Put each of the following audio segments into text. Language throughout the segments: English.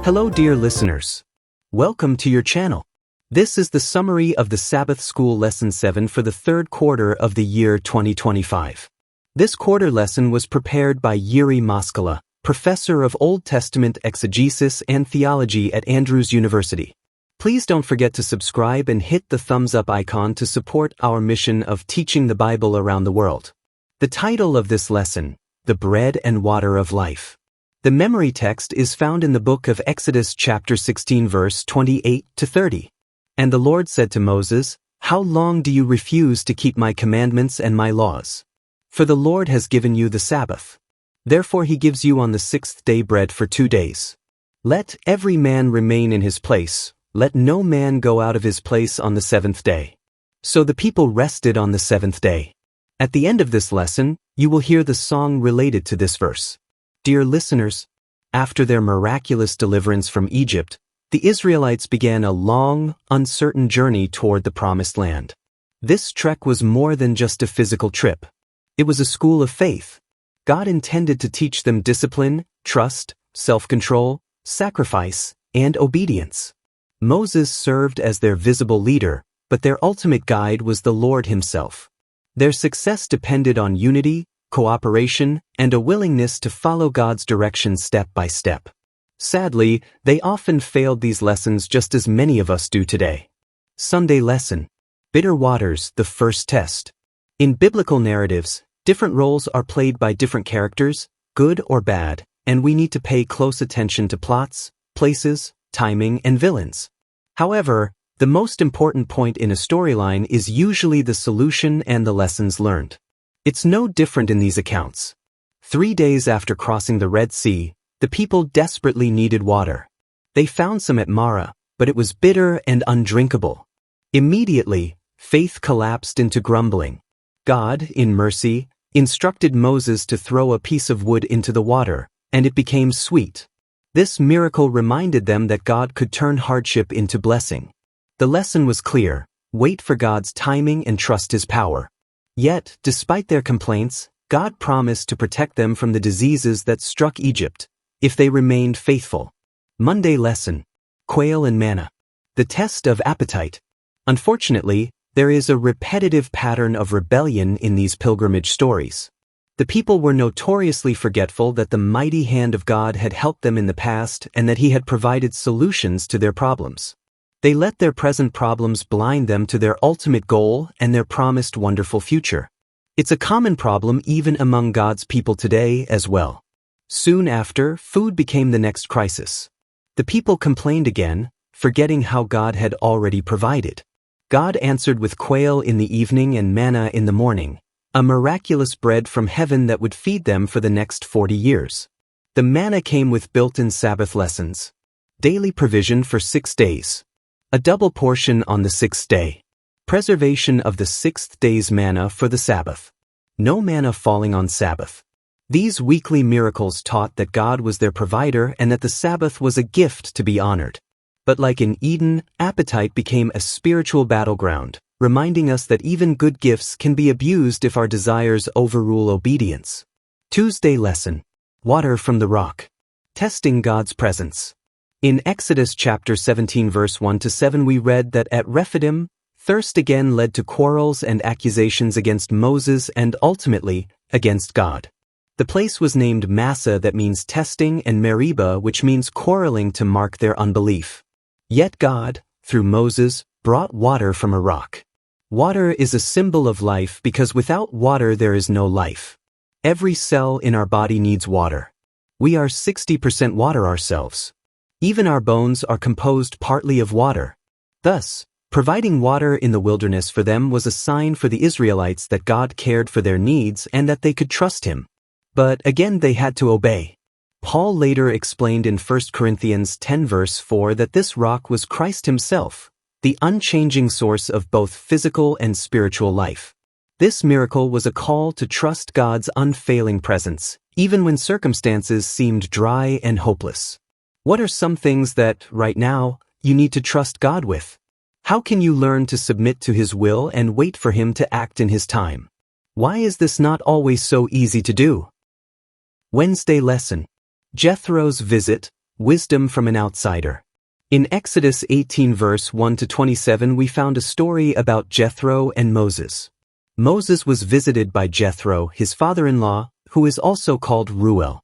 Hello dear listeners. Welcome to your channel. This is the summary of the Sabbath School Lesson 7 for the third quarter of the year 2025. This quarter lesson was prepared by Yuri Moskala, professor of Old Testament exegesis and theology at Andrews University. Please don't forget to subscribe and hit the thumbs up icon to support our mission of teaching the Bible around the world. The title of this lesson, The Bread and Water of Life. The memory text is found in the book of Exodus chapter 16 verse 28 to 30. And the Lord said to Moses, "How long do you refuse to keep my commandments and my laws? For the Lord has given you the Sabbath. Therefore he gives you on the 6th day bread for 2 days. Let every man remain in his place, let no man go out of his place on the 7th day." So the people rested on the 7th day. At the end of this lesson, you will hear the song related to this verse. Dear listeners, after their miraculous deliverance from Egypt, the Israelites began a long, uncertain journey toward the Promised Land. This trek was more than just a physical trip. It was a school of faith. God intended to teach them discipline, trust, self-control, sacrifice, and obedience. Moses served as their visible leader, but their ultimate guide was the Lord Himself. Their success depended on unity, cooperation, and a willingness to follow God's direction step by step. Sadly, they often failed these lessons just as many of us do today. Sunday lesson. Bitter waters, the first test. In biblical narratives, different roles are played by different characters, good or bad, and we need to pay close attention to plots, places, timing, and villains. However, the most important point in a storyline is usually the solution and the lessons learned. It's no different in these accounts. 3 days after crossing the Red Sea, the people desperately needed water. They found some at Marah, but it was bitter and undrinkable. Immediately, faith collapsed into grumbling. God, in mercy, instructed Moses to throw a piece of wood into the water, and it became sweet. This miracle reminded them that God could turn hardship into blessing. The lesson was clear: wait for God's timing and trust His power. Yet, despite their complaints, God promised to protect them from the diseases that struck Egypt, if they remained faithful. Monday lesson. Quail and manna. The test of appetite. Unfortunately, there is a repetitive pattern of rebellion in these pilgrimage stories. The people were notoriously forgetful that the mighty hand of God had helped them in the past and that He had provided solutions to their problems. They let their present problems blind them to their ultimate goal and their promised wonderful future. It's a common problem even among God's people today as well. Soon after, food became the next crisis. The people complained again, forgetting how God had already provided. God answered with quail in the evening and manna in the morning, a miraculous bread from heaven that would feed them for the next 40 years. The manna came with built-in Sabbath lessons. Daily provision for 6 days. A double portion on the 6th day. Preservation of the 6th day's manna for the Sabbath. No manna falling on Sabbath. These weekly miracles taught that God was their provider and that the Sabbath was a gift to be honored. But like in Eden, appetite became a spiritual battleground, reminding us that even good gifts can be abused if our desires overrule obedience. Tuesday lesson. Water from the rock. Testing God's presence. In Exodus chapter 17 verse 1 to 7 we read that at Rephidim, thirst again led to quarrels and accusations against Moses and ultimately, against God. The place was named Massah, that means testing, and Meribah, which means quarreling, to mark their unbelief. Yet God, through Moses, brought water from a rock. Water is a symbol of life because without water there is no life. Every cell in our body needs water. We are 60% water ourselves. Even our bones are composed partly of water. Thus, providing water in the wilderness for them was a sign for the Israelites that God cared for their needs and that they could trust Him. But again they had to obey. Paul later explained in 1 Corinthians 10 verse 4 that this rock was Christ Himself, the unchanging source of both physical and spiritual life. This miracle was a call to trust God's unfailing presence, even when circumstances seemed dry and hopeless. What are some things that, right now, you need to trust God with? How can you learn to submit to His will and wait for Him to act in His time? Why is this not always so easy to do? Wednesday lesson. Jethro's visit, wisdom from an outsider. In Exodus 18 verse 1 to 27 we found a story about Jethro and Moses. Moses was visited by Jethro, his father-in-law, who is also called Reuel.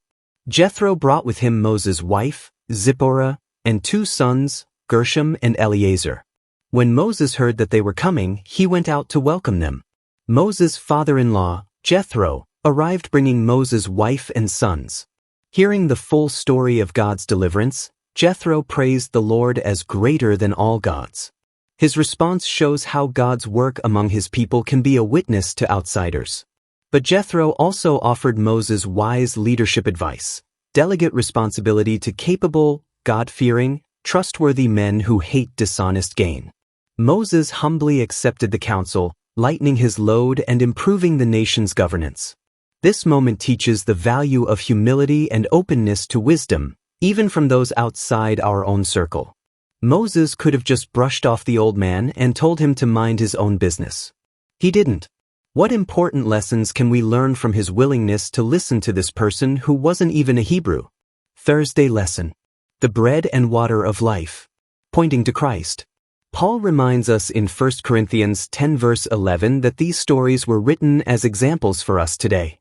Jethro brought with him Moses' wife, Zipporah, and 2 sons, Gershom and Eleazar. When Moses heard that they were coming, he went out to welcome them. Moses' father-in-law, Jethro, arrived bringing Moses' wife and sons. Hearing the full story of God's deliverance, Jethro praised the Lord as greater than all gods. His response shows how God's work among his people can be a witness to outsiders. But Jethro also offered Moses wise leadership advice: delegate responsibility to capable, God-fearing, trustworthy men who hate dishonest gain. Moses humbly accepted the counsel, lightening his load and improving the nation's governance. This moment teaches the value of humility and openness to wisdom, even from those outside our own circle. Moses could have just brushed off the old man and told him to mind his own business. He didn't. What important lessons can we learn from his willingness to listen to this person who wasn't even a Hebrew? Thursday lesson: the bread and water of life. Pointing to Christ. Paul reminds us in 1 Corinthians 10 verse 11 that these stories were written as examples for us today.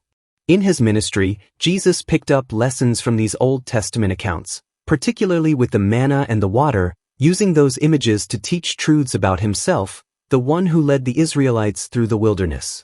In his ministry, Jesus picked up lessons from these Old Testament accounts, particularly with the manna and the water, using those images to teach truths about himself, the one who led the Israelites through the wilderness.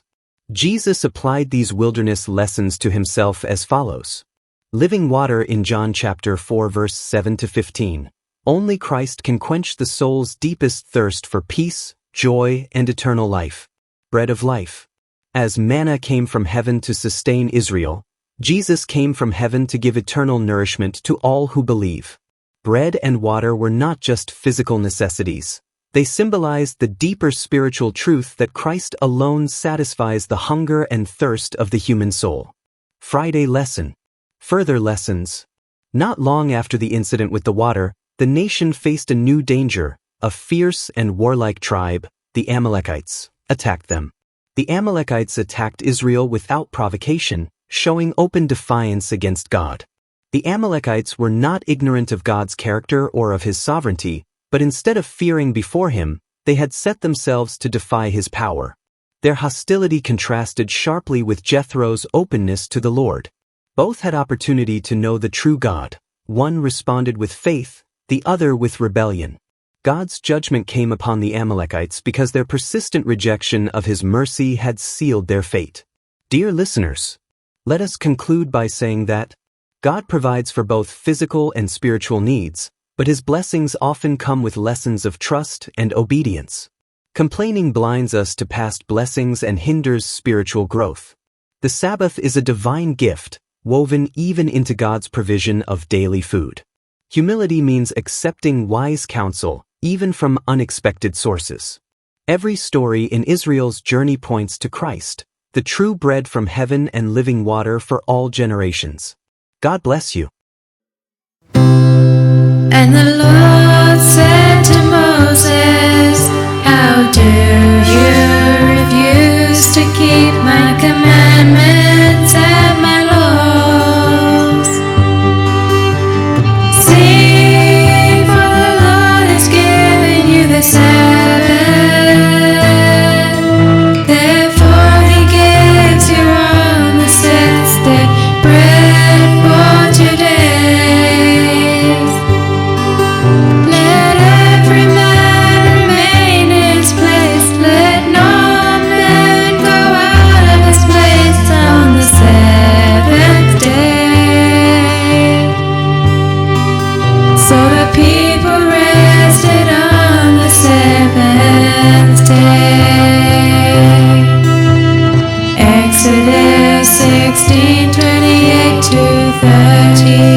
Jesus applied these wilderness lessons to himself as follows. Living water in John chapter 4 verse 7 to 15. Only Christ can quench the soul's deepest thirst for peace, joy, and eternal life. Bread of life. As manna came from heaven to sustain Israel, Jesus came from heaven to give eternal nourishment to all who believe. Bread and water were not just physical necessities. They symbolized the deeper spiritual truth that Christ alone satisfies the hunger and thirst of the human soul. Friday lesson. Further lessons. Not long after the incident with the water, the nation faced a new danger. A fierce and warlike tribe, the Amalekites, attacked them. The Amalekites attacked Israel without provocation, showing open defiance against God. The Amalekites were not ignorant of God's character or of his sovereignty, but instead of fearing before him, they had set themselves to defy his power. Their hostility contrasted sharply with Jethro's openness to the Lord. Both had opportunity to know the true God. One responded with faith, the other with rebellion. God's judgment came upon the Amalekites because their persistent rejection of his mercy had sealed their fate. Dear listeners, let us conclude by saying that God provides for both physical and spiritual needs, but his blessings often come with lessons of trust and obedience. Complaining blinds us to past blessings and hinders spiritual growth. The Sabbath is a divine gift, woven even into God's provision of daily food. Humility means accepting wise counsel, even from unexpected sources. Every story in Israel's journey points to Christ, the true bread from heaven and living water for all generations. God bless you. And the Lord said to Moses, how dare you refuse to keep my commandments and my laws? See, for the Lord has given you the Sabbath. Therefore he gives you on the sixth day bread for 2 days. Let every man remain in his place. Let no man go out of his place on the seventh day. So the people rested on the seventh day. Exodus 16:28 to 30.